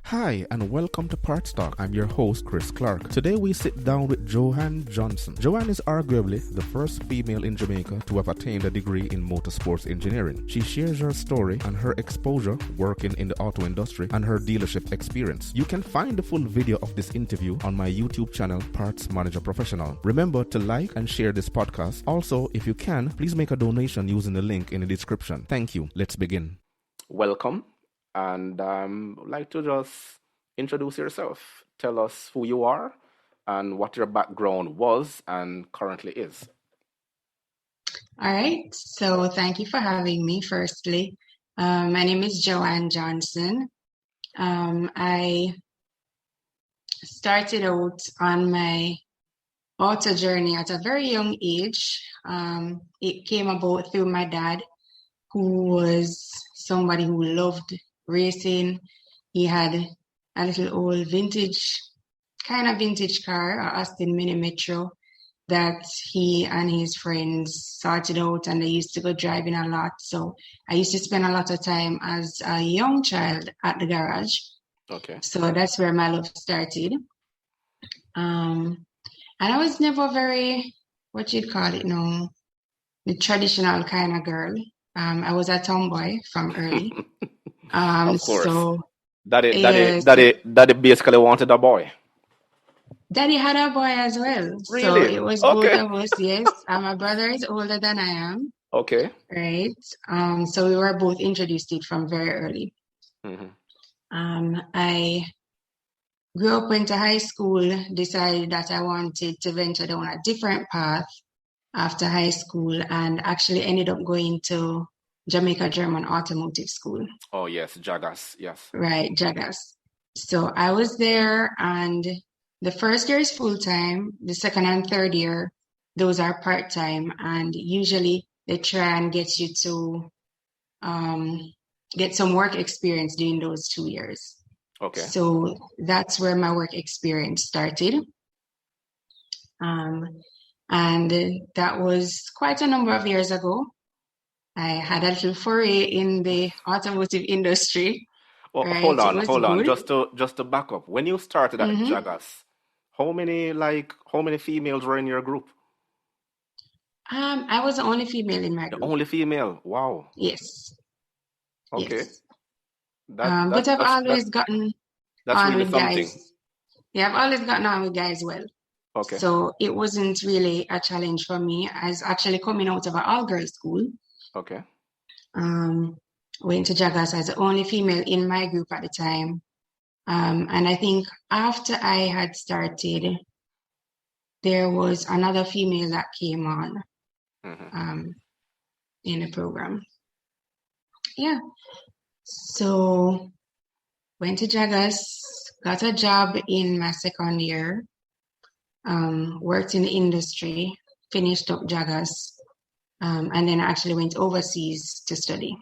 Hi, and welcome to Parts Talk. I'm your host, Chris Clark. Today we sit down with Joanne Johnson. Joanne is arguably the first female in Jamaica to have attained a degree in motorsports engineering. She shares her story and her exposure working in the auto industry and her dealership experience. You can find the full video of this interview on my YouTube channel, Parts Manager Professional. Remember to like and share this podcast. Also, if you can, please make a donation using the link in the description. Thank you. Let's begin. Welcome. And I'd like to just introduce yourself. Tell us who you are and what your background was and currently is. All right. So thank you for having me, firstly. My name is Joanne Johnson. I started out on my auto journey at a very young age. It came about through my dad, who was somebody who loved racing. He had a little old vintage car, a Austin Mini Metro, that he and his friends sorted out, and they used to go driving a lot. So I used to spend a lot of time as a young child at the garage. Okay. So that's where my love started. And I was never very, what you'd call it now, the traditional kind of girl. I was a tomboy from early. Of course. So Daddy basically wanted a boy. Daddy had a boy as well. Really? So it was Okay. both of us, yes. My brother is older than I am. Okay. Right. So we were both introduced to it from very early. Mm-hmm. I grew up, went to high school, decided that I wanted to venture down a different path after high school, and actually ended up going to Jamaica German Automotive School. Oh, yes, Jagas, yes. Right, Jagas. So I was there, and the first year is full-time. The second and third year, those are part-time, and usually they try and get you to get some work experience during those 2 years. Okay. So that's where my work experience started. And that was quite a number of years ago. I had a little foray in the automotive industry. Well, right? hold on. Good. Just to back up. When you started at Jagas, how many females were in your group? I was the only female in my group. The only female. Wow. Yes. Okay. Yes. But I've always gotten on really with something. guys. Yeah, I've always gotten on with guys well. Okay. So it wasn't really a challenge for me. I was actually coming out of an all-girls school. Okay. Went to Jagas as the only female in my group at the time. And I think after I had started, there was another female that came on in the program. Yeah. So went to Jagas, got a job in my second year, worked in the industry, finished up Jagas, and then actually went overseas to study.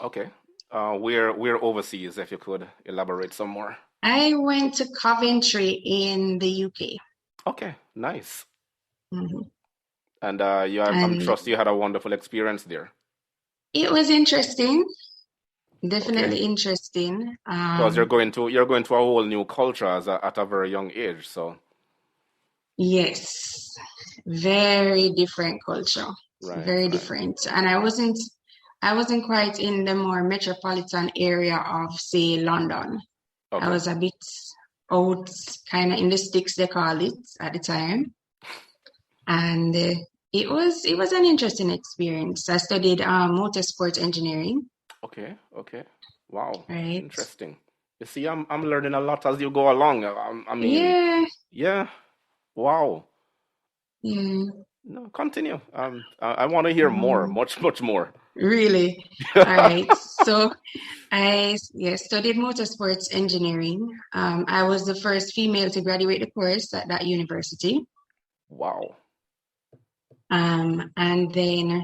Okay. We're overseas, if you could elaborate some more. I went to Coventry in the UK. Okay, nice. Mm-hmm. And I trust you had a wonderful experience there. It was interesting, definitely interesting. Because you're going to a whole new culture at a very young age, so. Yes, very different culture. Right, very different, and I wasn't quite in the more metropolitan area of, say, London. Okay. I was a bit out, kind of in the sticks, they call it, at the time. And it was an interesting experience. I studied Motorsports Engineering. Okay. Wow. Right. Interesting. You see, I'm learning a lot as you go along. I mean. Yeah. Wow. Yeah. No, continue. I want to hear more, much more. Really? All right. So I studied Motorsports Engineering. I was the first female to graduate the course at that university. Wow. And then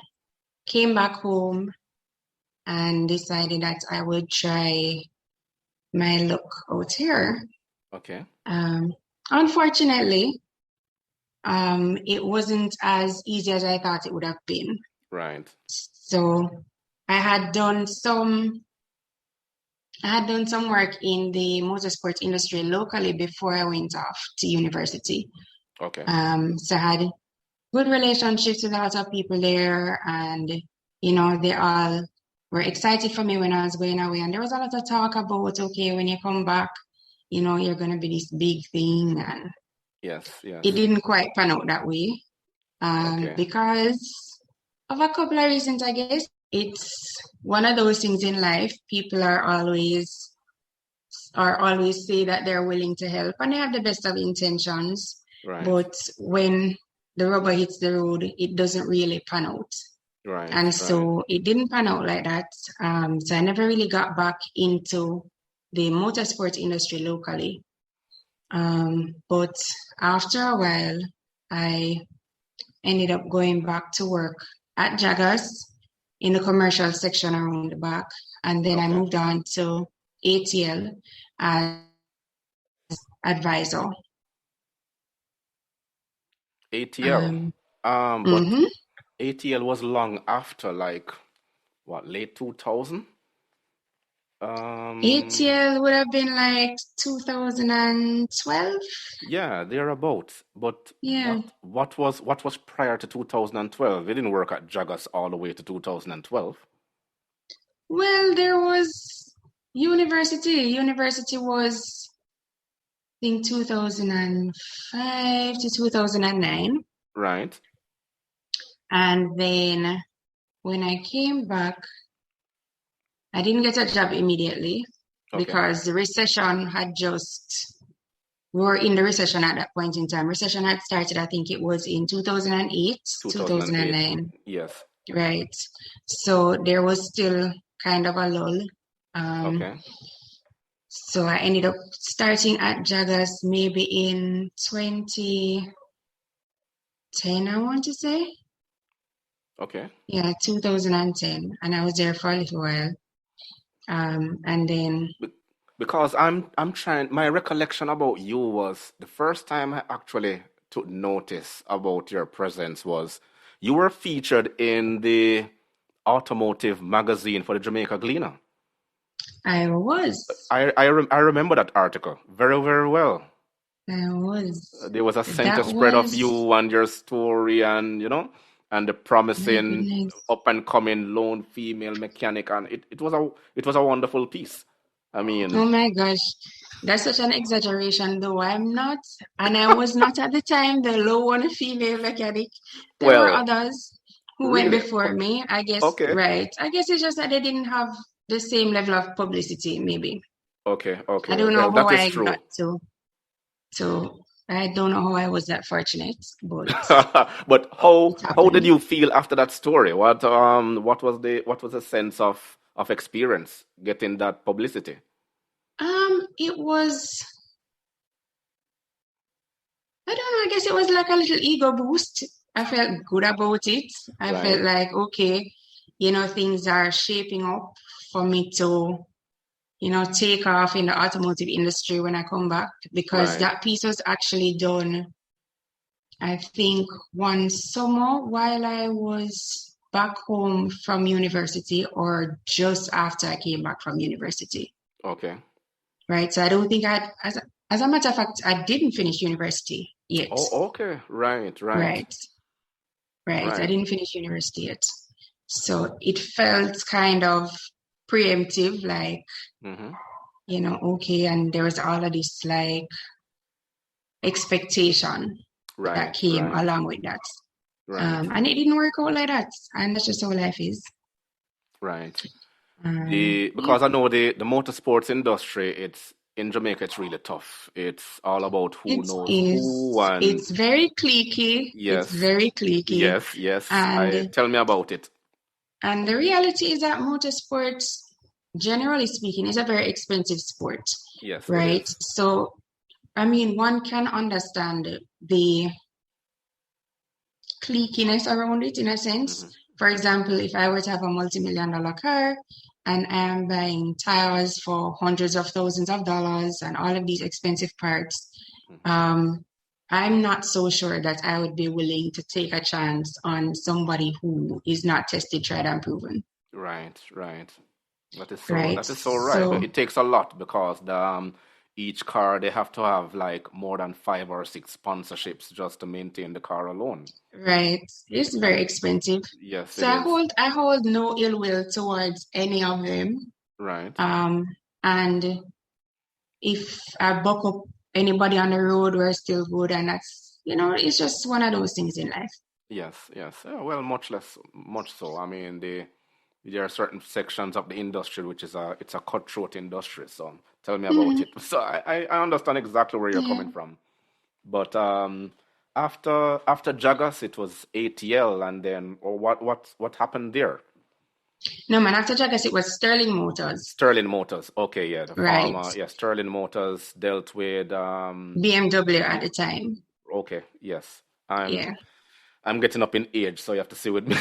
came back home and decided that I would try my luck out here. Okay. Unfortunately, it wasn't as easy as I thought it would have been. Right. So I had done some I had done some work in the motorsports industry locally before I went off to university. Okay. So I had good relationships with a lot of people there, and you know, they all were excited for me when I was going away. And there was a lot of talk about, okay, when you come back, you know, you're gonna be this big thing, and Yes, yes. it didn't quite pan out that way. Okay. Because of a couple of reasons, I guess. It's one of those things in life. People are always say that they're willing to help and they have the best of intentions. Right. But when the rubber hits the road, it doesn't really pan out. Right. And right. so it didn't pan out like that. So I never really got back into the motorsport industry locally. But after a while, I ended up going back to work at Jaggers in the commercial section around the back. And then I Okay. moved on to ATL as advisor. ATL. But mhm. ATL was long after, like, what, late 2000? ATL would have been like 2012. Yeah, thereabouts. But Yeah. what was prior to 2012? We didn't work at Jaggers all the way to 2012. Well, there was university. University was, I think, 2005 to 2009. Right. And then when I came back, I didn't get a job immediately Okay. because the recession had we were in the recession at that point in time. Recession had started, I think it was in 2008, 2009. Yes. Right. So there was still kind of a lull. Okay. So I ended up starting at Jaggers maybe in 2010, I want to say. Okay. Yeah, 2010. And I was there for a little while. And then Because I'm trying, my recollection about you was the first time I actually took notice about your presence was you were featured in the automotive magazine for the Jamaica Gleaner. I was. I remember that article very, very well. I was. There was a center That spread of was, you and your story and, and the my promising goodness. up and coming lone female mechanic, and it was a wonderful piece. I mean, Oh my gosh. That's such an exaggeration, though. I'm not, and I was not at the time the lone female mechanic. There were well, others who went really, before me, I guess, okay, right. I guess it's just that they didn't have the same level of publicity, maybe. okay, I okay. don't know Well, how that is I true. got I don't know how I was that fortunate, but But it how did happened. you feel after that story? What was the sense of experience getting that publicity? It was, I don't know, I guess it was like a little ego boost. I felt good about it. I felt Right, like, okay, things are shaping up for me to, take off in the automotive industry when I come back, because right, that piece was actually done, I think, one summer while I was back home from university or just after I came back from university, okay. right? So I don't think as a matter of fact, I didn't finish university yet, Oh, okay. Right, right, right? Right. I right. didn't finish university yet. So it felt kind of preemptive, like, Mm-hmm. okay, and there was all of this like expectation that Right, came right, along with that. right, And it didn't work out like that. And that's just how life is. right. Yeah, Because I know the motorsports industry, it's in Jamaica, it's really tough. It's all about who it knows is. who, and It's very cliquey. It's yes, very cliquey. yes, yes. And Tell me about it. and the reality is that motorsports, generally speaking, is a very expensive sport, Yes, it right? is. So, I mean, one can understand the cliquiness around it in a sense. Mm-hmm. For example, if I were to have a multi-million-dollar car and I am buying tires for hundreds of thousands of dollars and all of these expensive parts, I'm not so sure that I would be willing to take a chance on somebody who is not tested, tried, and proven. Right, right. right? That is so right. So, But it takes a lot because each car they have to have like more than 5 or 6 sponsorships just to maintain the car alone. right, it's very expensive. Yes, So it is. I hold no ill will towards any of them. Right. Um, and if I buck up anybody on the road, we're still good, and it's just one of those things in life. Yes, yes. Yeah, well, much so. I mean, there are certain sections of the industry which is it's a cutthroat industry. So tell me about Mhm. it. So I understand exactly where you're Yeah. coming from. But after Jagas, it was ATL, and then or what happened there? No, man, after Jagas, it was Sterling Motors, Sterling Motors. Okay, yeah, the right? farmer. Yeah, Sterling Motors dealt with BMW at the time. okay, yes. I'm Yeah. I'm getting up in age, so you have to see with me.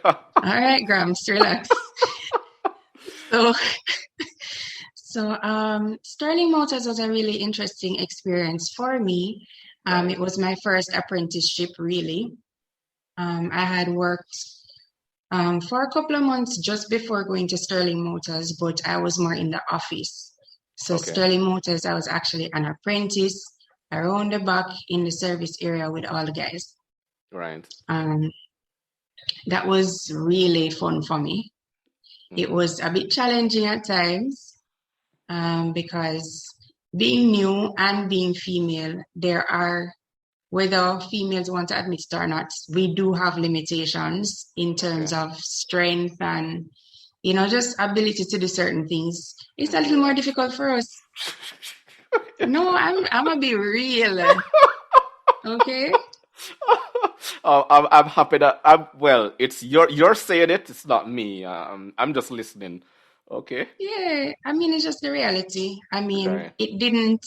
All right, Grams, relax. So, Sterling Motors was a really interesting experience for me. Right. It was my first apprenticeship, really. I had worked for a couple of months just before going to Sterling Motors, but I was more in the office. So Okay. Sterling Motors, I was actually an apprentice around the back in the service area with all the guys. Right. Um, that was really fun for me. It Mm-hmm. was a bit challenging at times because being new and being female, whether females want to admit it or not, we do have limitations in terms Okay. of strength and, just ability to do certain things. It's a little more Right. difficult for us. No, I'm gonna be real. Okay? Oh, I'm happy that well, it's you're saying it, it's not me. I'm just listening. Okay. Yeah, I mean, it's just the reality. I mean, Right. it didn't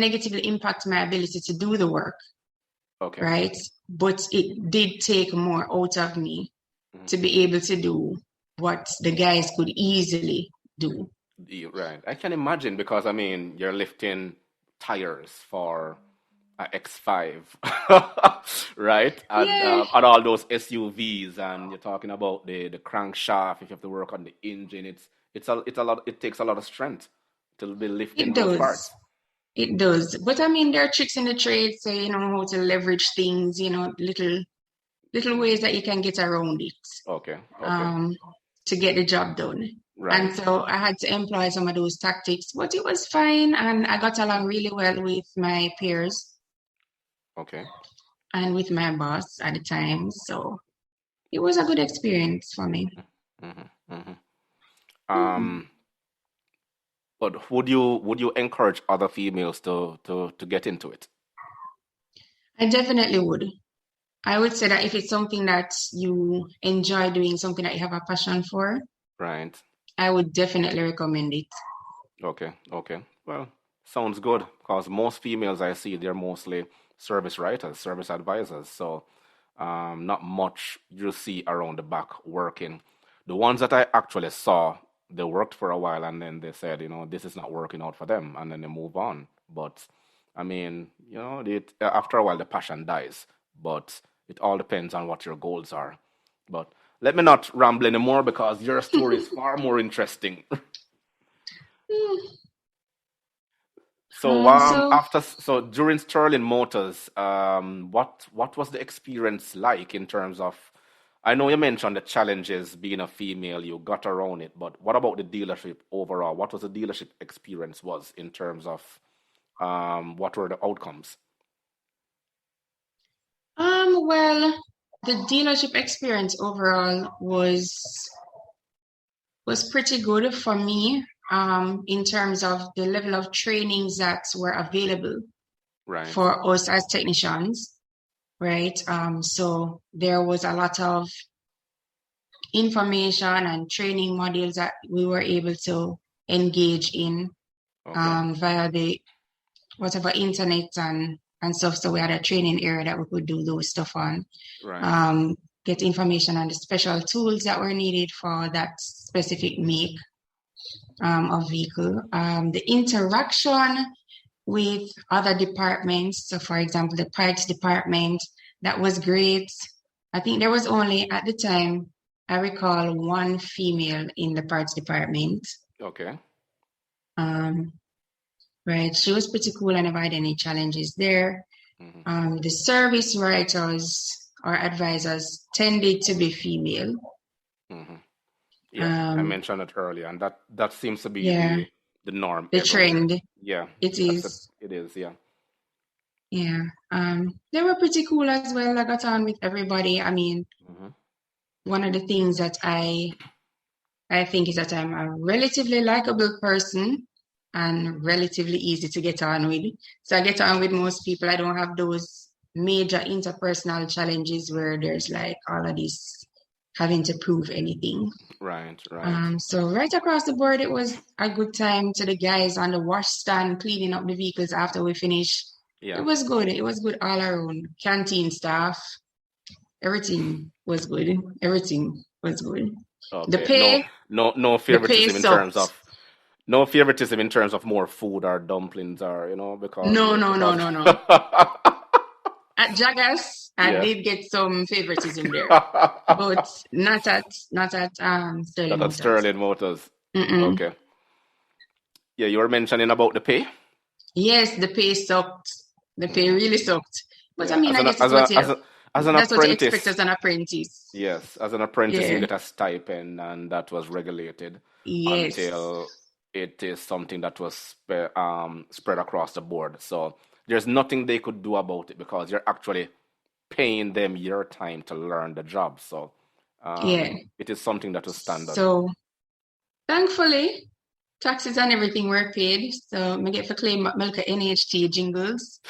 negatively impact my ability to do the work, Okay. right? But it did take more out of me to Mm-hmm. be able to do what the guys could easily do. Right. I can imagine because I mean you're lifting tires for a X5, right? Yeah, And all those SUVs, and you're talking about the crankshaft. If you have to work on the engine, it's a lot. It takes a lot of strength to be lifting it those does. parts. It does. But I mean, there are tricks in the trade, so you know how to leverage things, little ways that you can get around it Okay. Okay. um, to get the job done. And Right. so I had to employ some of those tactics, but it was fine, and I got along really well with my peers Okay. and with my boss at the time. So it was a good experience for me. Hmm. Hmm. Mhm. Um, but would you encourage other females to get into it? I definitely would. I would say that if it's something that you enjoy doing, something that you have a passion for, Right. I would definitely recommend it. Okay, okay. Well, sounds good because most females I see, they're mostly service writers, service advisors. So, not much you see around the back working. The ones that I actually saw, they worked for a while and then they said, this is not working out for them, and then they move on. But I mean, after a while, the passion dies. But it all depends on what your goals are. But let me not ramble anymore because your story is far more interesting. Hmm. So So during Sterling Motors, what was the experience like in terms of? I know you mentioned the challenges being a female, you got around it, but what about the dealership overall? What was the dealership experience was in terms of what were the outcomes? well, the dealership experience overall was pretty good for me, in terms of the level of trainings that were available Right. for us as technicians, right? So there was a lot of information and training modules that we were able to engage in Okay. via the whatever internet and stuff. So we had a training area that we could do those stuff on. Right. Um, get information on the special tools that were needed for that specific make of vehicle. The interaction with other departments. So, for example, the parts department, that was great. I think there was only at the time I recall one female in the parts department. Okay. Right. She was pretty cool. I never had any challenges there. Mm-hmm. The service writers or advisors tended to be female. Mm-hmm. Yeah, I Um, mentioned it earlier, and that seems to be yeah, the norm the everywhere. trend. Yeah, It that's it. is. It is. Yeah. Yeah. They were pretty cool as well. I got on with everybody. I mean, Mm-hmm. one of the things that I think is that I'm a relatively likable person and relatively easy to get on with. So I get on with most people. I don't have those major interpersonal challenges where there's like all of this having to prove anything. Right. Right. So right across the board, it was a good time to the guys on the wash stand cleaning up the vehicles after we finish. It Yeah. was good. It was good all around. Canteen staff, everything was good. Everything was good. The Okay. No. pay, No the pay favoritism in terms sucked. of no favoritism in terms of more food or dumplings or because No, no, no, because no, no. At Jagas, I yeah. did get some favoritism there, but not at Sterling That at Motors. Sterling Motors. Mm-mm. Okay. Yeah, you were mentioning about the pay. Yes, the pay sucked. The pay Hmm. really sucked. But I Yeah, mean, I guess it's what you as an that's what you expect apprentice. as an apprentice. Yes, as an apprentice, you Yeah. get a stipend, and that was regulated Yes. until it is something that was spread across the board. So there's nothing they could do about it because you're actually paying them your time to learn the job. So Yeah. it is something that was standard. So thankfully, taxes and everything were paid. So I get to claim milk NHT jingles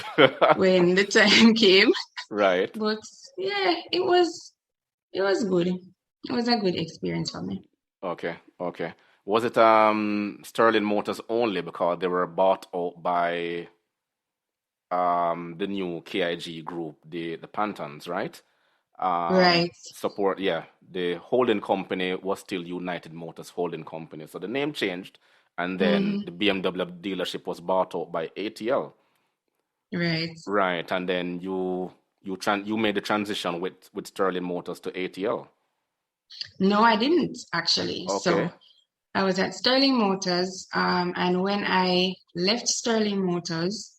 when the time came. Right. But yeah, it was good. It was a good experience for me. Okay. Okay. Was it Sterling Motors only because they were bought out by the new KIG group, the Pantons, right? Right. Support, yeah. The holding company was still United Motors Holding Company. So the name changed, and then Mm-hmm. the BMW dealership was bought out by ATL. Right. Right, and then you made the transition with Sterling Motors to ATL. No, I didn't actually. Okay. So I was at Sterling Motors, and when I left Sterling Motors,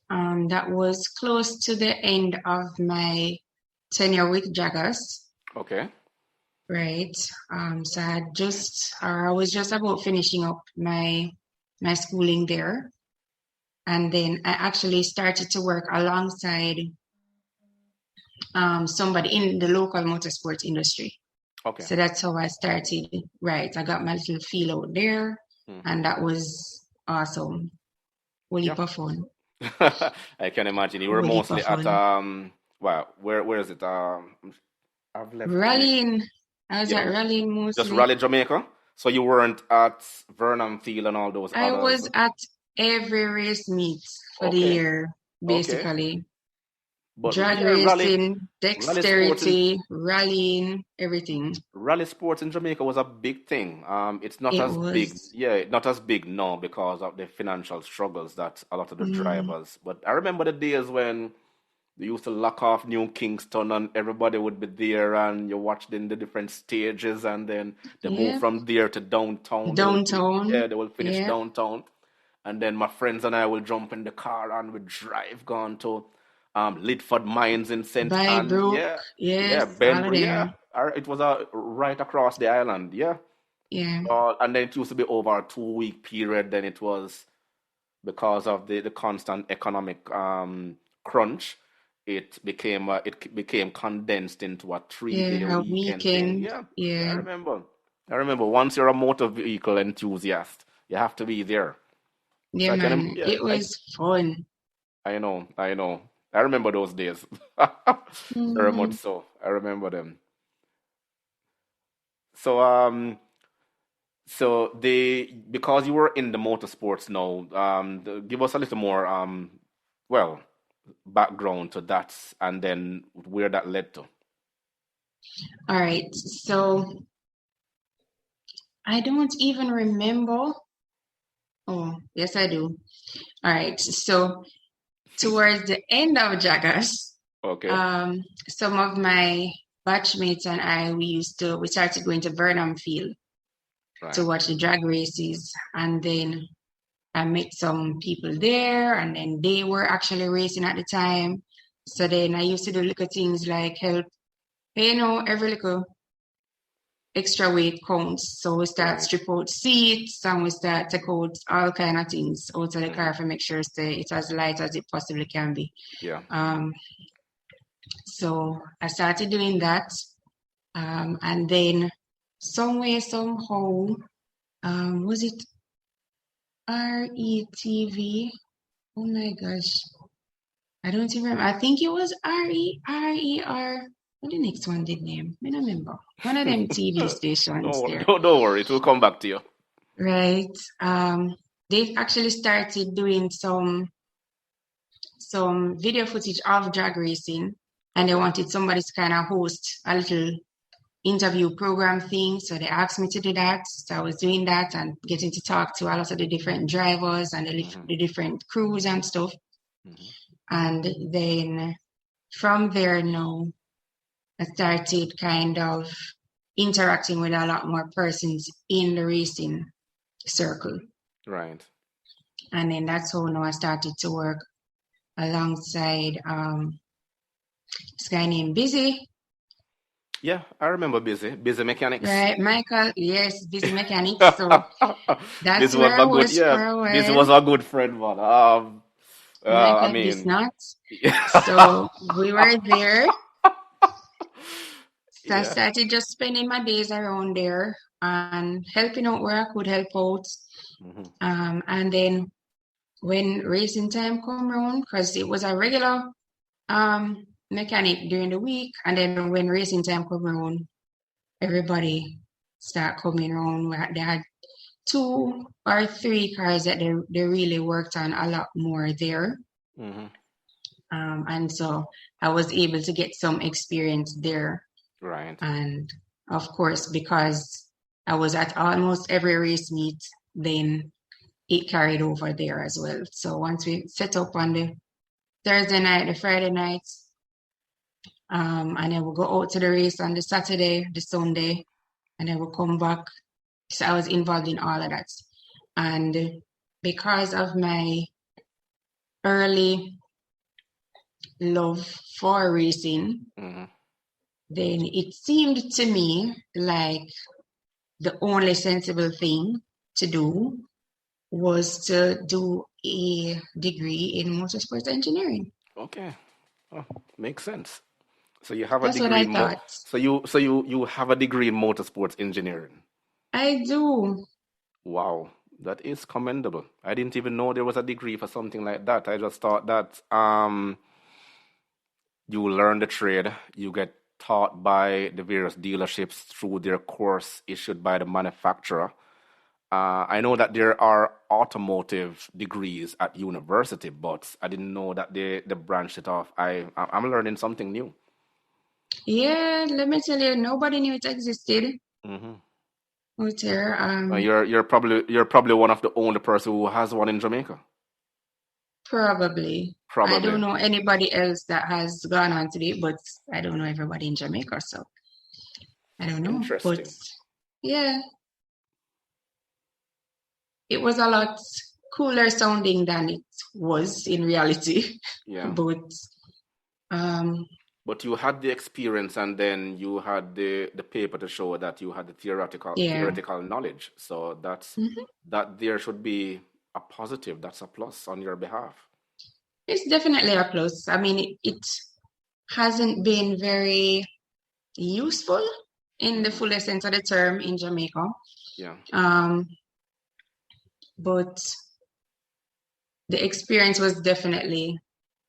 Hmm. that was close to the end of my tenure with Jaggers, Okay. right? So I was just about finishing up my schooling there, and then I actually started to work alongside somebody in the local motorsports industry. Okay. So that's how I started. Right. I got my little feel out there, Hmm. and that was awesome. Whole Yeah. heap of fun. I can imagine you were Whole heap mostly of at fun. well, where is it? I've left Jamaica. Rallying. I was at Yeah, rallying just mostly. Raleigh, Jamaica. So you weren't at Vernon Field and all those I others. was at every race meet for the Okay, year, okay. basically. But Drag yeah, racing, Raleigh dexterity, rallying, everything. Raleigh sports in Jamaica was a big thing. It's not It as big, was. yeah, not as big now because of the financial struggles that a lot of the Mm, drivers. But I remember the days when they used to lock off New Kingston and everybody would be there and you watched in the different stages and then they move yeah. from there to downtown. Downtown. They will finish Yeah. downtown. And then my friends and I will jump in the car and we drive gone to Lidford Mines in St. Anne. Bybrook. Yeah, yeah, Yes. All of Benbury, yeah. them. It was right across the island, yeah. Yeah. And then it used to be over a 2 week period. Then it was because of the constant economic crunch. It became condensed into a 3 day Yeah. A weekend thing. weekend. Yeah, I Yeah. remember. I remember once you're a motor vehicle enthusiast, you have to be there. So Yeah, man. yeah, It was fun. I know. I remember those days. Very much Hmm. so. I remember them. So because you were in the motorsports now, give us a little more well background to that and then where that led to. All right. So I don't even remember. Oh, yes, I do. All right. So towards the end of Jaggers, Okay. some of my batchmates and I, we started going to Burnham Field to watch the drag races. And then I met some people there, and then they were actually racing at the time. So then I used to do little things like help, every little extra weight counts. So we start strip out seats, and we start take out all kind of things out of the car to make sure it's as light as it possibly can be. Yeah. So I started doing that. And then some way, somehow, was it RETV? Oh my gosh. I don't even remember. I think it was RER. What the next one did name? I don't remember. One of them TV stations there. Don't worry, it will come back to you. Right. They actually started doing some video footage of drag racing, and they wanted somebody to kind of host a little interview program thing. So they asked me to do that. So I was doing that and getting to talk to a lot of the different drivers and the different crews and stuff. And then from there now, I started kind of interacting with a lot more persons in the racing circle. Right. And then that's how now I started to work alongside this guy named Busy. Yeah, I remember Busy Mechanics. Right, Michael, yes, Busy Mechanics. So that's where I was for a while. Busy was a good friend, man. Michael is not. So we were there. So I started just spending my days around there and helping out where I could help out. And then when racing time come around, because it was a regular mechanic during the week, and then when racing time come around, everybody start coming around. They had 2 or 3 cars that they really worked on a lot more there. And so I was able to get some experience there. Right. And of course, because I was at almost every race meet, then it carried over there as well. So once we set up on the Thursday night, the Friday nights, and then we'll go out to the race on the Saturday, the Sunday, and then we'll come back. So I was involved in all of that. And because of my early love for racing, then it seemed to me like the only sensible thing to do was to do a degree in motorsports engineering. Okay. Oh, makes sense. So you have a That's degree. what I thought. So you have a degree in motorsports engineering. I do. Wow, that is commendable. I didn't even know there was a degree for something like that. I just thought that you learn the trade, you get taught by the various dealerships through their course issued by the manufacturer. I know that there are automotive degrees at university, but I didn't know that they branched it off. I'm learning something new. Yeah, let me tell you, nobody knew it existed. Out there. You're probably one of the only person who has one in Jamaica. Probably. I don't know anybody else that has gone on to it, but I don't know everybody in Jamaica, so I don't know. Interesting. But yeah, it was a lot cooler sounding than it was in reality. Yeah. But you had the experience, and then you had the paper to show that you had the theoretical knowledge. So that there should be a positive. That's a plus on your behalf. It's definitely a plus. I mean, it hasn't been very useful in the fullest sense of the term in Jamaica. Yeah. But the experience was definitely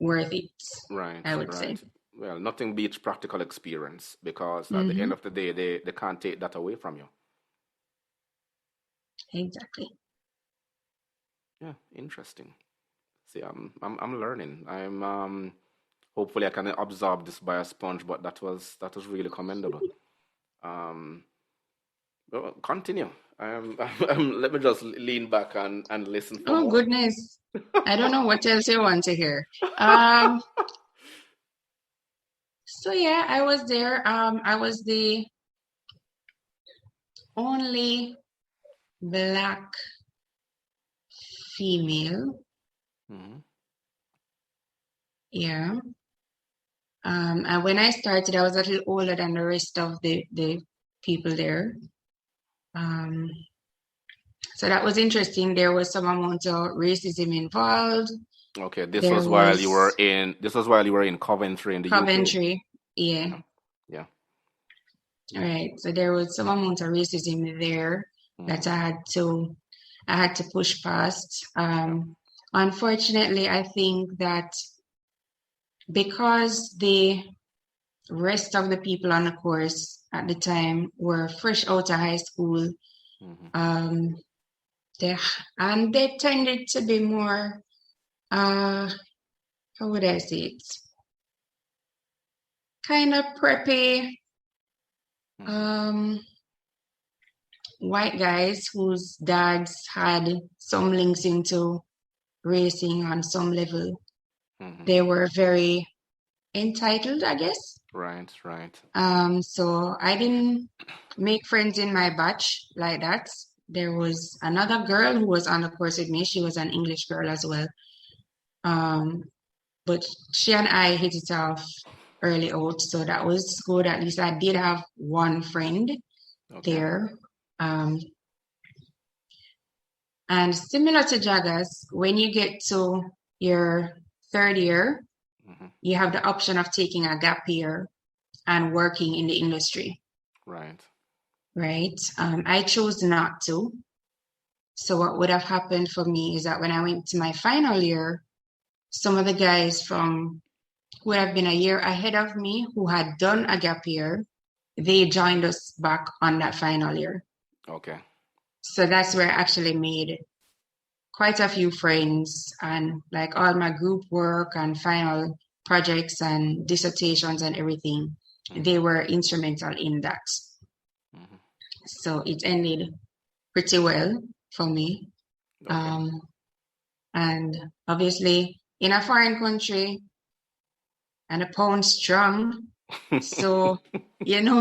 worth it. Right. I would say. Well, nothing beats practical experience, because at the end of the day, they can't take that away from you. Exactly. Yeah, interesting. See, I'm learning. I'm hopefully I can absorb this by a sponge, but that was really commendable. Well, continue. Let me just lean back and listen. Oh, more. Goodness. I don't know what else you want to hear. So yeah, I was there. I was the only black female. Mm-hmm. Yeah. And when I started, I was a little older than the rest of the people there. Um, so that was interesting. There was some amount of racism involved. Okay, There was this was while you were in Coventry in the UK. Coventry. Yeah. Yeah. Yeah. All right. So there was some amount of racism there that Mm-hmm. I had to push past. Yeah. Unfortunately, I think that because the rest of the people on the course at the time were fresh out of high school, Mm-hmm. um, they they tended to be more how would I say it? Kind of preppy, Mm-hmm. um, white guys whose dads had some links into racing on some level. Mm-hmm. They were very entitled, I guess. Right, right. So I didn't make friends in my batch like that. There was another girl who was on the course with me. She was an English girl as well. But she and I hit it off early out, so that was good. At least I did have one friend Okay. there. And similar to Jaggers, when you get to your third year, Mm-hmm. you have the option of taking a gap year and working in the industry, Right. right? I chose not to. So what would have happened for me is that when I went to my final year, some of the guys from who would have been a year ahead of me who had done a gap year, they joined us back on that final year. Okay. So that's where I actually made quite a few friends, and like all my group work and final projects and dissertations and everything, Mm-hmm. they were instrumental in that. Mm-hmm. So it ended pretty well for me. Okay. And obviously in a foreign country and a pound strong, so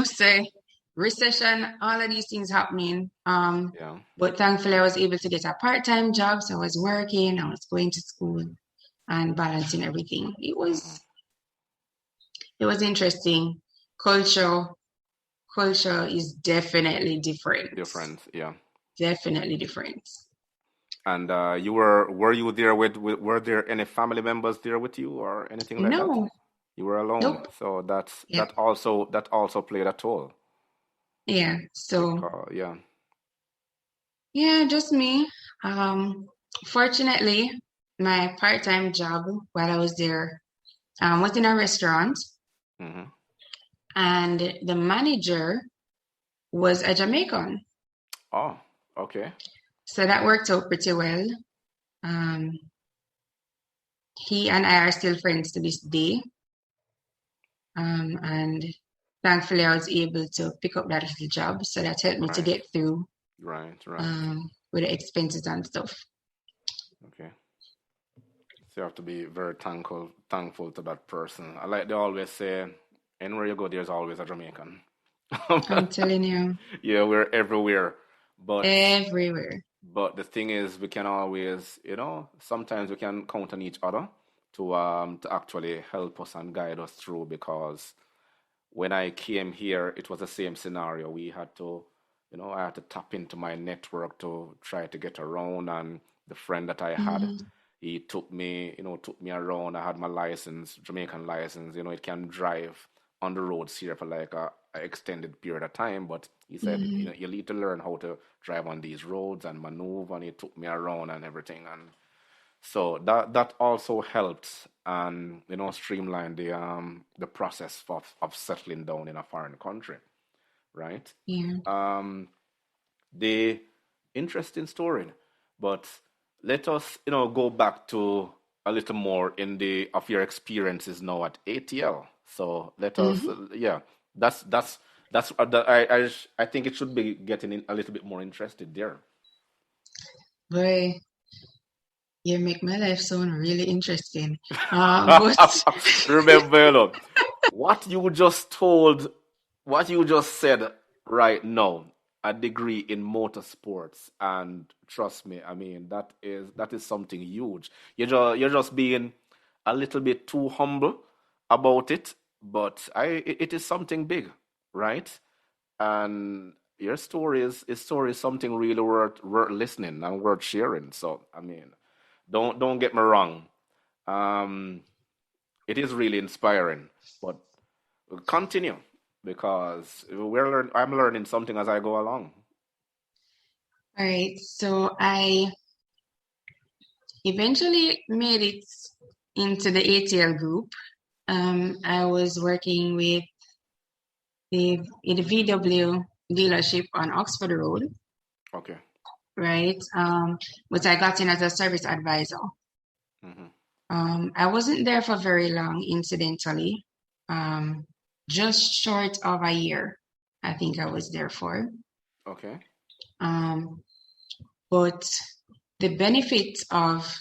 say recession, all of these things happening. Yeah. But thankfully I was able to get a part-time job. So I was working, I was going to school and balancing everything. It Mm-hmm. was interesting. Culture is definitely different. Different. Yeah. Definitely different. And were you there were there any family members there with you or anything like that? No, You were alone. nope. So Yeah, that also played a toll yeah. So because yeah. yeah, just me. Fortunately, my part-time job while I was there was in a restaurant, Mm-hmm. and the manager was a Jamaican. Oh, okay. So that worked out pretty well. Um, he and I are still friends to this day. And thankfully, I was able to pick up that little job. So that helped me to Right. get through Right, right. with the expenses and stuff. Okay. So you have to be very thankful to that person. I like they always say, anywhere you go, there's always a Jamaican. I'm telling you, Yeah, we're everywhere. But everywhere. the thing is, we can always, sometimes we can count on each other to actually help us and guide us through because when I came here, it was the same scenario. We had to, I had to tap into my network to try to get around. And the friend that I had, Hmm. he took me around. I had my license, Jamaican license. It can drive on the roads here for like a extended period of time. But he said, Hmm. you need to learn how to drive on these roads and maneuver. And he took me around and everything. And so that also helped and streamline the process of settling down in a foreign country, right? Yeah. Um, the interesting story, but let us go back to a little more in the of your experiences now at ATL. So let us Hmm. yeah, I think it should be getting in a little bit more interested there. Boy, you make my life sound really interesting. But Remember, look. What you just said right now, a degree in motorsports, and trust me, I mean that is something huge. You're just being a little bit too humble about it, but it is something big, right? And your story is something really worth listening and worth sharing. So I mean, don't get me wrong. Um, it is really inspiring, but continue because I'm learning something as I go along. All right. So I eventually made it into the ATL group. I was working with the VW dealership on Oxford Road, Okay. right? But I got in as a service advisor. Hmm. I wasn't there for very long, incidentally. Um, just short of a year, I think I was there for. Okay. Um, but the benefit of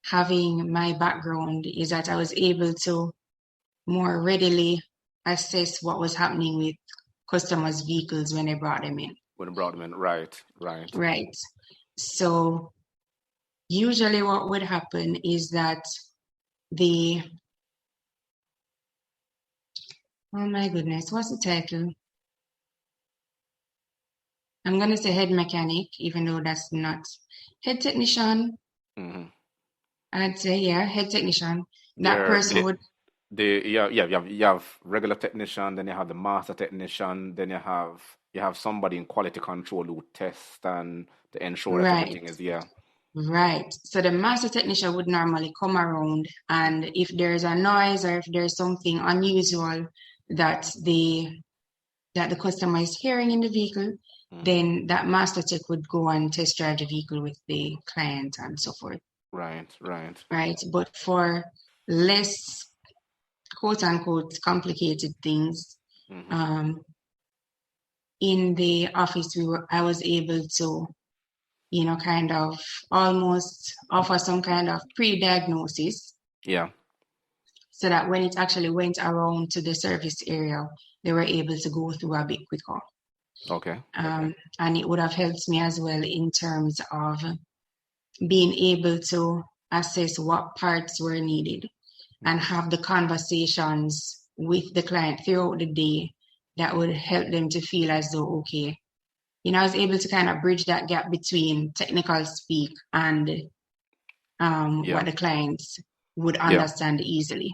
having my background is that I was able to more readily assess what was happening with customers' vehicles when I brought them in. When Broadman, right, right. Right. So usually what would happen is that the, oh my goodness, what's the title? I'm going to say head mechanic, even though that's not head technician. Hmm. I'd say, yeah, head technician. That There, person would, yeah, you have regular technician, then you have the master technician, then you have somebody in quality control who test and to ensure that right, everything is, yeah. right. So the master technician would normally come around, and if there's a noise or if there's something unusual that the customer is hearing in the vehicle, Hmm. then that master tech would go and test drive the vehicle with the client and so forth, Right, right. right? But for less quote unquote complicated things, Hmm. um, in the office I was able to, kind of almost offer some kind of pre-diagnosis Yeah. so that when it actually went around to the service area, they were able to go through a bit quicker. Okay. Okay. And it would have helped me as well in terms of being able to assess what parts were needed and Hmm. have the conversations with the client throughout the day that would help them to feel as though, okay, I was able to kind of bridge that gap between technical speak and what Yeah. the clients would Yeah. understand easily.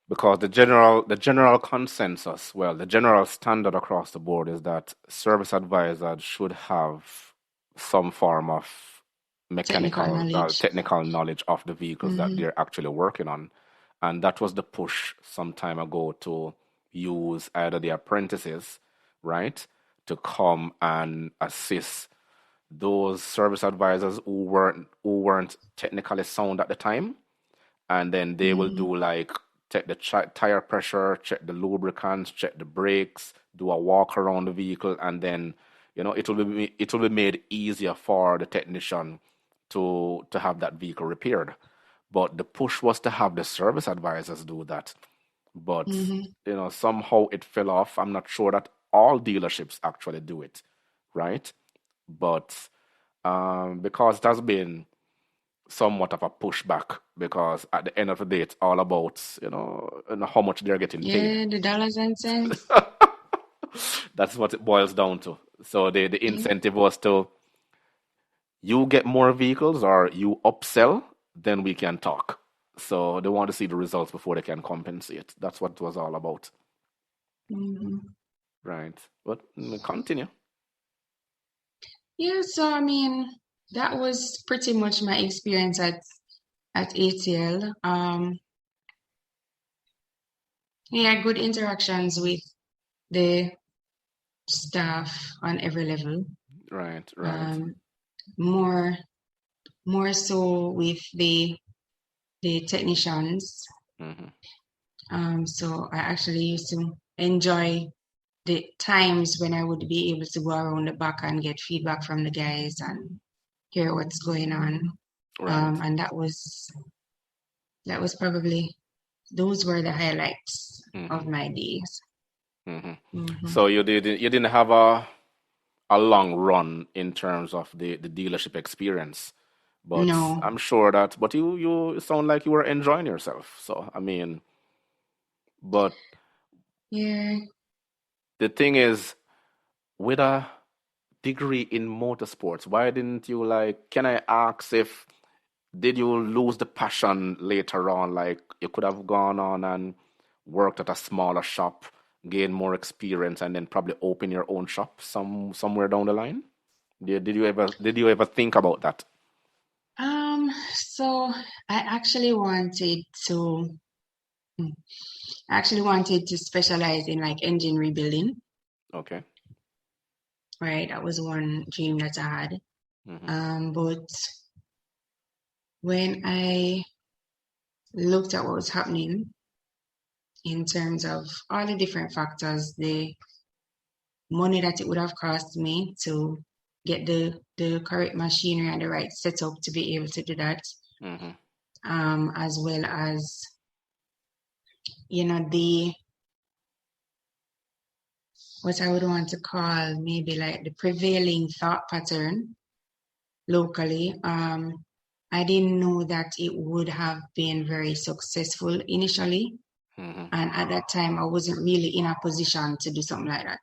Because the general consensus, well, the general standard across the board is that service advisors should have some form of Technical mechanical, knowledge. technical knowledge of the vehicles that Hmm. they're actually working on. And that was the push some time ago to use either the apprentices, right, to come and assist those service advisors who weren't technically sound at the time, and then they will Hmm. do like check the tire pressure, check the lubricants, check the brakes, do a walk around the vehicle, and then it will be made easier for the technician to have that vehicle repaired. But the push was to have the service advisors do that. But Hmm. somehow it fell off. I'm not sure that all dealerships actually do it, right? But because it has been somewhat of a pushback, because at the end of the day, it's all about how much they're getting paid. Yeah, the dollars and cents. That's what it boils down to. So the Yeah. incentive was to you get more vehicles or you upsell, then we can talk. So they want to see the results before they can compensate. That's what it was all about, Hmm. right? But continue. Yeah, so I mean, that was pretty much my experience at ATL. Yeah, good interactions with the staff on every level. Right, right. Um, more more so with the technicians. Hmm. So I actually used to enjoy the times when I would be able to go around the back and get feedback from the guys and hear what's going on. Right. And that was probably those were the highlights of my days. So you didn't have a long run in terms of the dealership experience, but No. I'm sure that but you sound like you were enjoying yourself. So I mean, but Yeah. the thing is, with a degree in motorsports, why didn't you like? Can I ask if did you lose the passion later on? Like you could have gone on and worked at a smaller shop, gain more experience, and then probably open your own shop somewhere down the line. Did you ever think about that? So I actually wanted to specialize in like engine rebuilding, Okay. right? That was one dream that I had. But when I looked at what was happening in terms of all the different factors, the money that it would have cost me to get the correct machinery and the right setup to be able to do that, as well as the what I would want to call maybe like the prevailing thought pattern locally. I didn't know that it would have been very successful initially. And at that time, I wasn't really in a position to do something like that.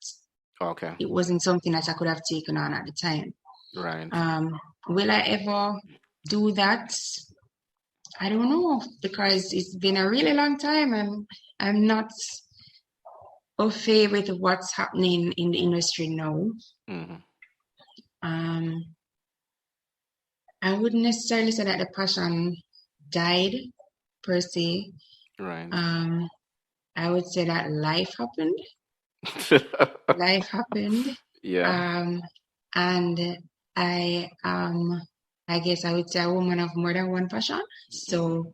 Okay. It wasn't something that I could have taken on at the time. Right. Will I ever do that? I don't know, because it's been a really long time and I'm not au fait with what's happening in the industry now. I wouldn't necessarily say that the passion died per se. Right. I would say that life happened. Life happened. Yeah. And I guess I would say a woman of more than one passion. So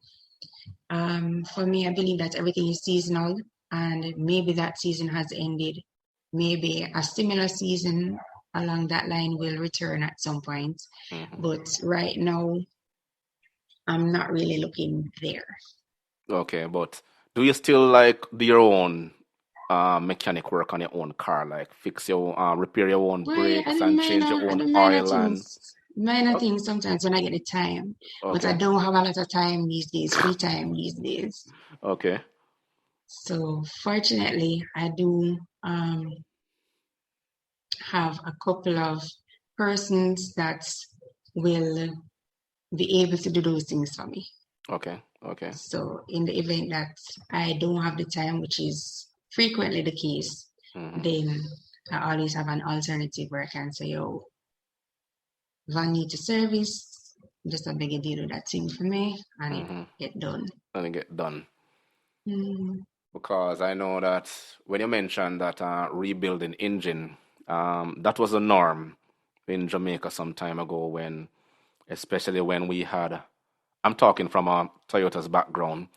for me, I believe that everything is seasonal, and maybe that season has ended. Maybe a similar season along that line will return at some point. But right now, I'm not really looking there. Okay, but do you still like do your own mechanic work on your own car, like fix your repair your own brakes and change your own oil and minor things sometimes when I get the time, but I don't have a lot of time these days, free time these days. Okay. So fortunately, I do have a couple of persons that will be able to do those things for me. Okay. Okay. So in the event that I don't have the time, which is frequently the case, then I always have an alternative where I can say, "Oh, van need to service, just a beg a deal with that thing for me, and it get done." And it get done. Because I know that when you mentioned that rebuilding engine, that was a norm in Jamaica some time ago when, especially when we had, I'm talking from a Toyota's background.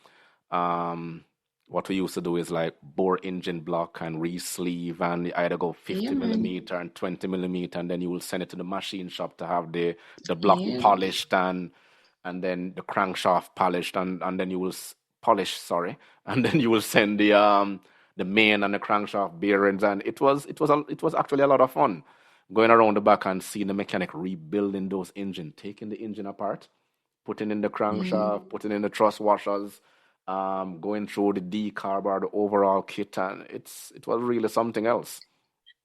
What we used to do is like bore engine block and re-sleeve, and you either go 50 millimeter and 20 millimeter, and then you will send it to the machine shop to have the block polished and then the crankshaft polished, and then you will polish, sorry, and then you will send the main and the crankshaft bearings, and it was actually a lot of fun going around the back and seeing the mechanic rebuilding those engines, taking the engine apart, putting in the crankshaft, putting in the thrust washers, going through the decarb or the overall kit, and it was really something else.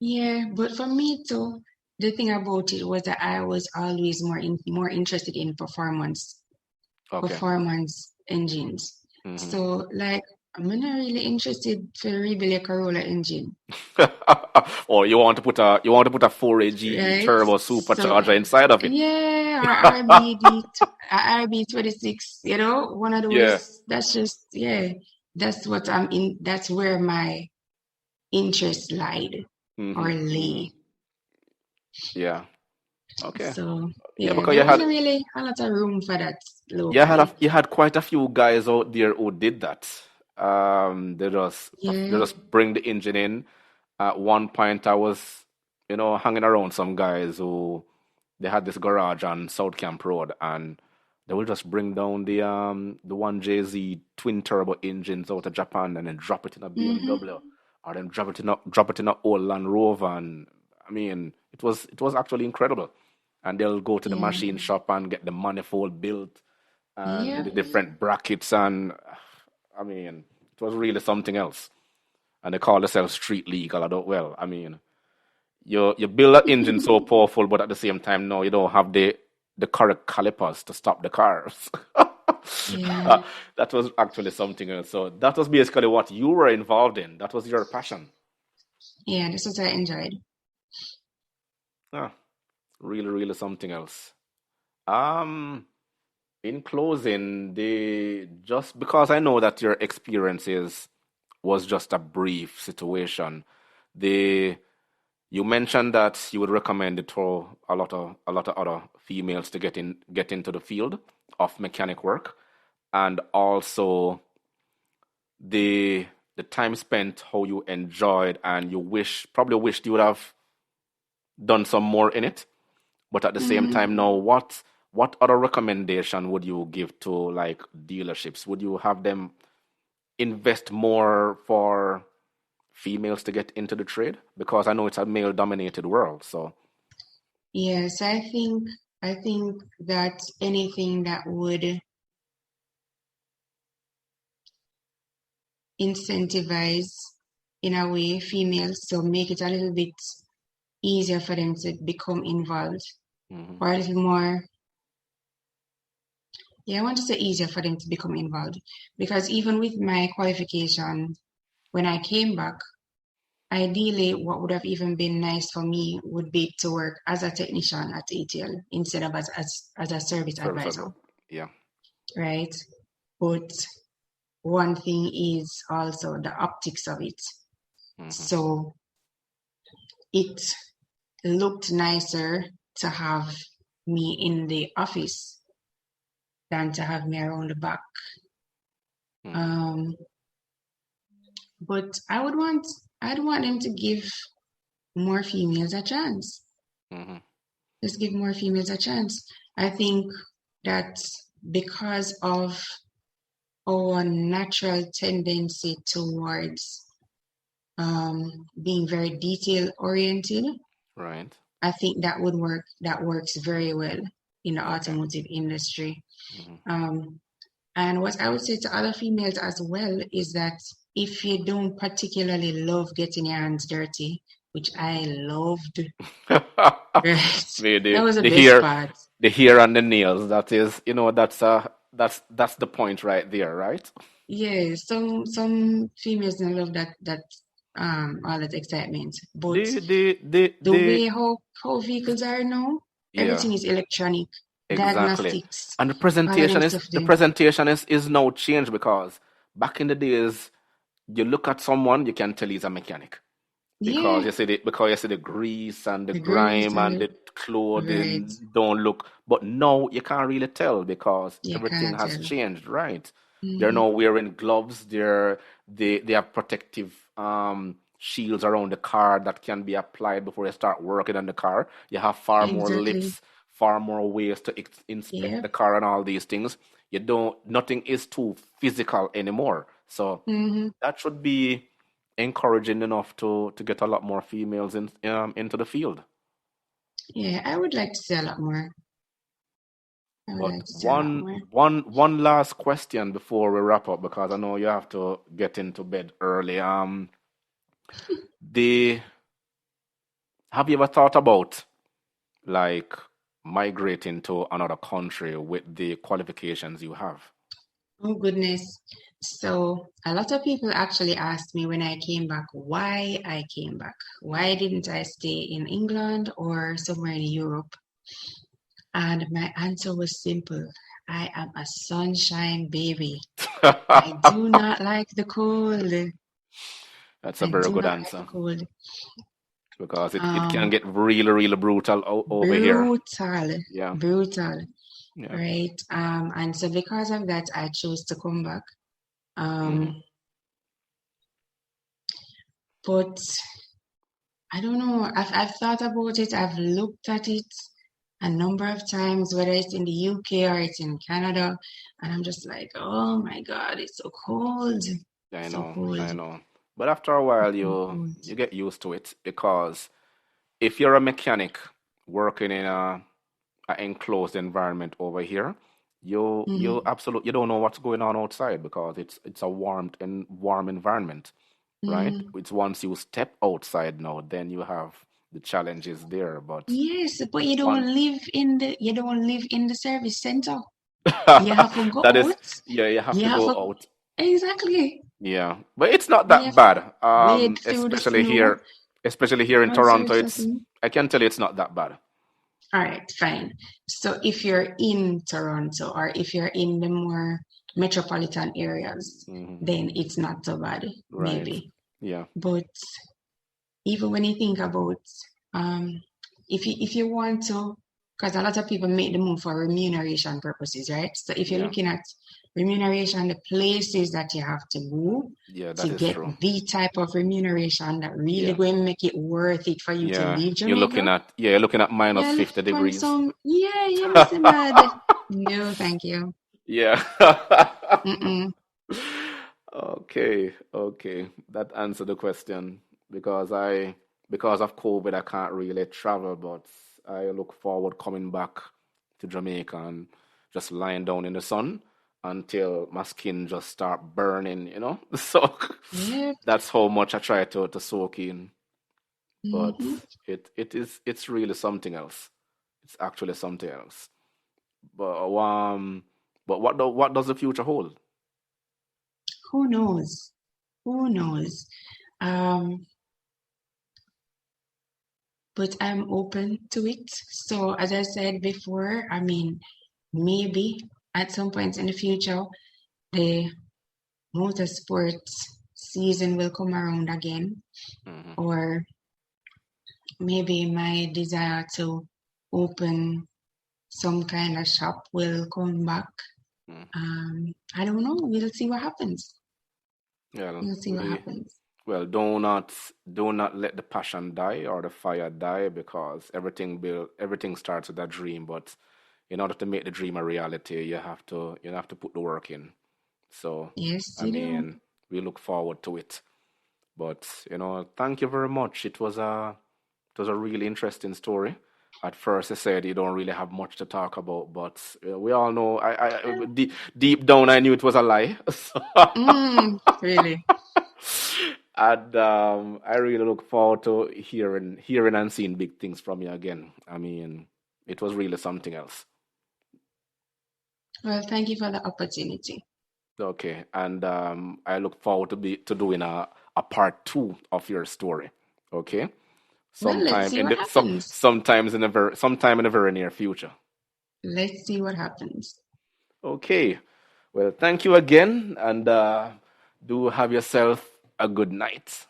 Yeah, but for me too, the thing about it was that I was always more interested in performance engines. So like I'm not really interested to rebuild a Corolla engine. Or you want to put a 4A GE turbo supercharger inside of it. Yeah, or RB26, one of those. Yeah. That's just that's what I'm in. That's where my interest lied or lay. Yeah. Okay. So because there wasn't really a lot of room for that locally. Yeah, you had quite a few guys out there who did that. They just bring the engine in. At one point, I was, hanging around some guys who they had this garage on South Camp Road, and They will just bring down the one JZ twin turbo engines out of Japan and then drop it in a Mm-hmm. BMW, or then drop it in a old Land Rover. And I mean, it was actually incredible. And they'll go to the Yeah. machine shop and get the manifold built and Yeah. the different brackets, and I mean, it was really something else. And they call themselves street legal. I mean, you build an engine so powerful, but at the same time, no, you don't have the correct calipers to stop the cars. Yeah. That was actually something else. So that was basically what you were involved in. That was your passion. Yeah. This is what I enjoyed. Ah, really, really something else. Um, in closing, the just because I know that your experiences was just a brief situation, the you mentioned that you would recommend it for a lot of other females to get into the field of mechanic work, and also the the time spent, how you enjoyed, and you probably wished you would have done some more in it. But at the same Mm-hmm. time, now what other recommendation would you give to like dealerships? Would you have them invest more for females to get into the trade? Because I know it's a male dominated world. So Yes, I think that anything that would incentivize in a way females to make it a little bit easier for them to become involved mhm, or a little more, yeah, I want to say easier for them to become involved because even with my qualification, when I came back, ideally what would have even been nice for me would be to work as a technician at ATL instead of as a service service advisor, advert. Yeah. right? But one thing is also the optics of it. Hmm. So it looked nicer to have me in the office than to have me around the back. Hmm. Um, but I'd want them to give more females a chance. Hmm. Just give more females a chance. I think that because of our natural tendency towards being very detail oriented, Right. I think that would work. That works very well in the Okay. automotive industry. Hmm. Um, and what I would say to other females as well is that if you don't particularly love getting your hands dirty, which I loved, right? the, That the was the the best hair part. the hair and the nails. That is, that's the point right there, right? Yeah, some females don't love that all that excitement. But the The way how vehicles are now, yeah. everything is electronic, Exactly. diagnostics, And the all of presentation them is stuff the there. presentation is now changed, because back in the days, you look at someone, you can tell he's a mechanic. Yeah, Because you see the grease and the the grease grime and and the the right. clothing don't look. But now you can't really tell because You everything can't has tell. changed, right? They're Hmm. now wearing gloves. They have protective shields around the car that can be applied before you start working on the car. You have far more Exactly. lips, far more ways to inspect Yeah. the car and all these things. Nothing is too physical anymore. So Hmm. that should be encouraging enough to get a lot more females into the field. Yeah, I would like to see a lot more. I would But like to see a lot one more. one one last question before we wrap up, because I know you have to get into bed early. The Have you ever thought about like migrating to another country with the qualifications you have? Oh goodness. So a lot of people actually asked me when I came back why I came back. Why Mm. didn't I stay in England or somewhere in Europe? And my answer was simple. I am a sunshine baby. I do not like the cold. That's a I very do good not like the answer, cold. because it can Um, get really, really brutal over here. brutal, Yeah. brutal, Yeah. right? And so because of that, I chose to come back. Hmm. Um, but I don't know. I've thought about it. I've looked at it. a number of times, whether it's in the UK or it's in Canada, and I'm just like, oh my God, it's so cold. I So know, cold. I know. But after a while, So you cold. you get used to it because if you're a mechanic working in a enclosed environment over here, you Mm-hmm. absolutely you don't know what's going on outside because it's a warm environment, right? Mm-hmm. It's once you step outside now, then you have the challenges there. But Yes, but one you don't live in the service center. You have to go that is, out. yeah, you have You to have go to out. exactly. Yeah, but it's not You that have to bad. wade through the snow. Especially here in All Toronto, sorts of it's things. I can tell you it's not that bad. All right, fine. So if you're in Toronto or if you're in the more metropolitan areas, Hmm. then it's not so bad, Right. maybe. Yeah. But even when you think about um, if you want to, because a lot of people make the move for remuneration purposes, right? So if you're Yeah. looking at remuneration, the places that you have to go Yeah, to that is get true. the type of remuneration that really Yeah. going to make it worth it for you to Yeah. leave Jamaica, You're looking at minus yeah, look 50 for degrees. some, yeah, you know, say mad. No, thank you. Yeah. Mm-mm. Okay, okay. That answered the question because because of COVID I can't really travel, but I look forward coming back to Jamaica and just lying down in the sun until my skin just start burning, you know? So Yep. that's how much I try to soak in. But Mm-hmm. it's really something else. It's actually something else. But what does the future hold? Who knows? Who knows? Um, but I'm open to it. So as I said before, I mean, maybe at some point in the future, the motorsports season will come around again, Hmm. or maybe my desire to open some kind of shop will come back. I don't know. We'll see what happens. Yeah, We'll see what happens. well, do not let the passion die or the fire die because everything starts with a dream. But in order to make the dream a reality, you have to put the work in. So, Yes, I you do. mean, we look forward to it. But thank you very much. It was a really interesting story. At first, I said you don't really have much to talk about, but we all know. Deep down, I knew it was a lie. So, Really. and I really look forward to hearing and seeing big things from you again. I mean, it was really something else. Well, thank you for the opportunity. Okay, and I look forward to doing a part two of your story. Okay, Well, let's see what happens. sometime in the very near future. Let's see what happens. Okay, well, thank you again, and do have yourself a good night.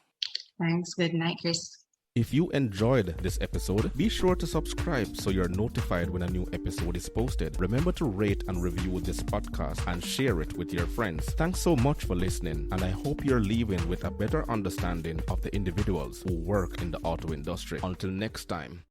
Thanks. Good night, Chris. If you enjoyed this episode, be sure to subscribe so you're notified when a new episode is posted. Remember to rate and review this podcast and share it with your friends. Thanks so much for listening, and I hope you're leaving with a better understanding of the individuals who work in the auto industry. Until next time.